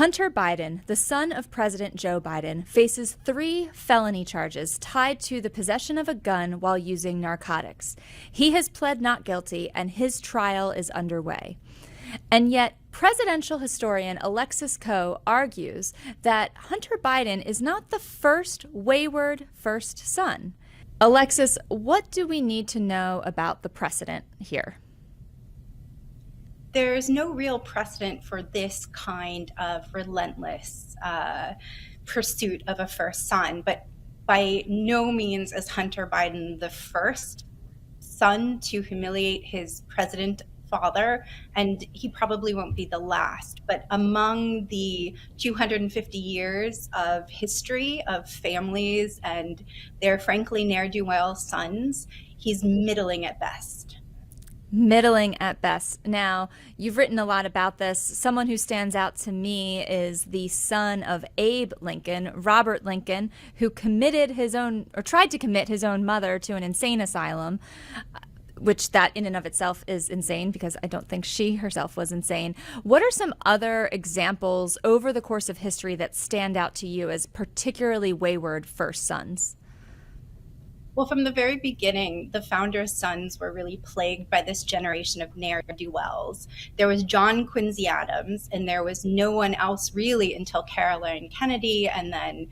Hunter Biden, the son of President Joe Biden, faces 3 felony charges tied to the possession of a gun while using narcotics. He has pled not guilty, and his trial is underway. And yet, presidential historian Alexis Coe argues that Hunter Biden is not the first wayward first son. Alexis, what do we need to know about the precedent here? There's no real precedent for this kind of relentless pursuit of a first son, but by no means is Hunter Biden the first son to humiliate his president father, and he probably won't be the last. But among the 250 years of history of families and their frankly ne'er-do-well sons, he's middling at best. Middling at best. Now, you've written a lot about this. Someone who stands out to me is the son of Abe Lincoln, Robert Lincoln, who committed his own, or tried to commit his own mother to an insane asylum, which that in and of itself is insane because I don't think she herself was insane. What are some other examples over the course of history that stand out to you as particularly wayward first sons? Well, from the very beginning, the founders' sons were really plagued by this generation of ne'er-do-wells. There was John Quincy Adams, and there was no one else really until Caroline Kennedy and then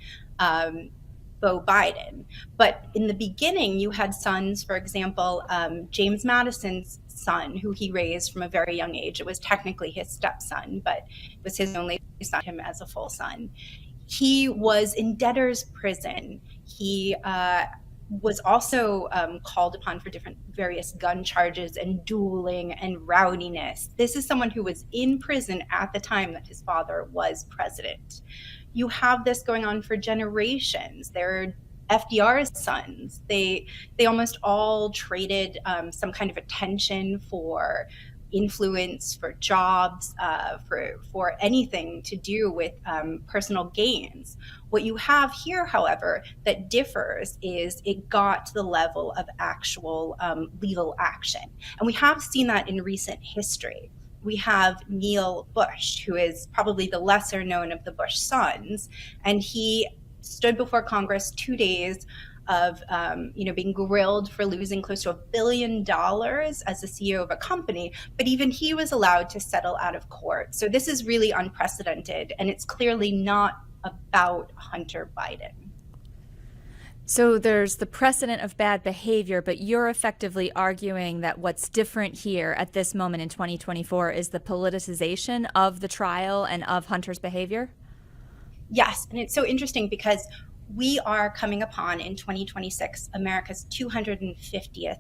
Beau Biden. But in the beginning, you had sons, for example, James Madison's son, who he raised from a very young age. It was technically his stepson, but it was his only son, him as a full son. He was in debtor's prison. He was also called upon for various gun charges and dueling and rowdiness. This is someone who was in prison at the time that his father was president. You have this going on for generations. They're FDR's sons. They almost all traded some kind of attention for influence, for jobs, for anything to do with personal gains. What you have here, however, that differs is it got to the level of actual legal action. And we have seen that in recent history. We have Neil Bush, who is probably the lesser known of the Bush sons, and he stood before Congress 2 days of being grilled for losing close to $1 billion as the CEO of a company, but even he was allowed to settle out of court. So this is really unprecedented, and it's clearly not about Hunter Biden. So there's the precedent of bad behavior, but you're effectively arguing that what's different here at this moment in 2024 is the politicization of the trial and of Hunter's behavior? Yes, and it's so interesting because we are coming upon in 2026 America's 250th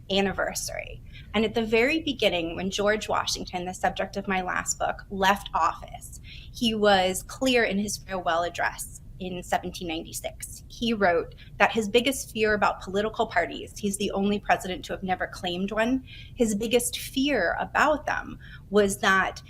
anniversary. And at the very beginning, when George Washington, the subject of my last book, left office, he was clear in his farewell address in 1796. He wrote that his biggest fear about political parties, he's the only president to have never claimed one, his biggest fear about them was that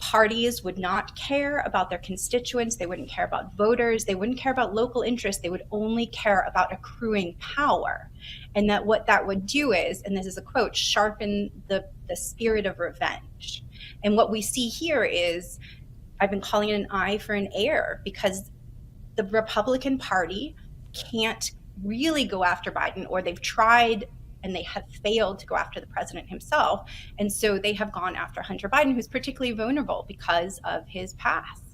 parties would not care about their constituents, they wouldn't care about voters, they wouldn't care about local interests, they would only care about accruing power. And that what that would do is, and this is a quote, sharpen the spirit of revenge. And what we see here is, I've been calling it an eye for an ear, because the Republican Party can't really go after Biden, or they've tried and they have failed to go after the president himself. And so they have gone after Hunter Biden, who's particularly vulnerable because of his past.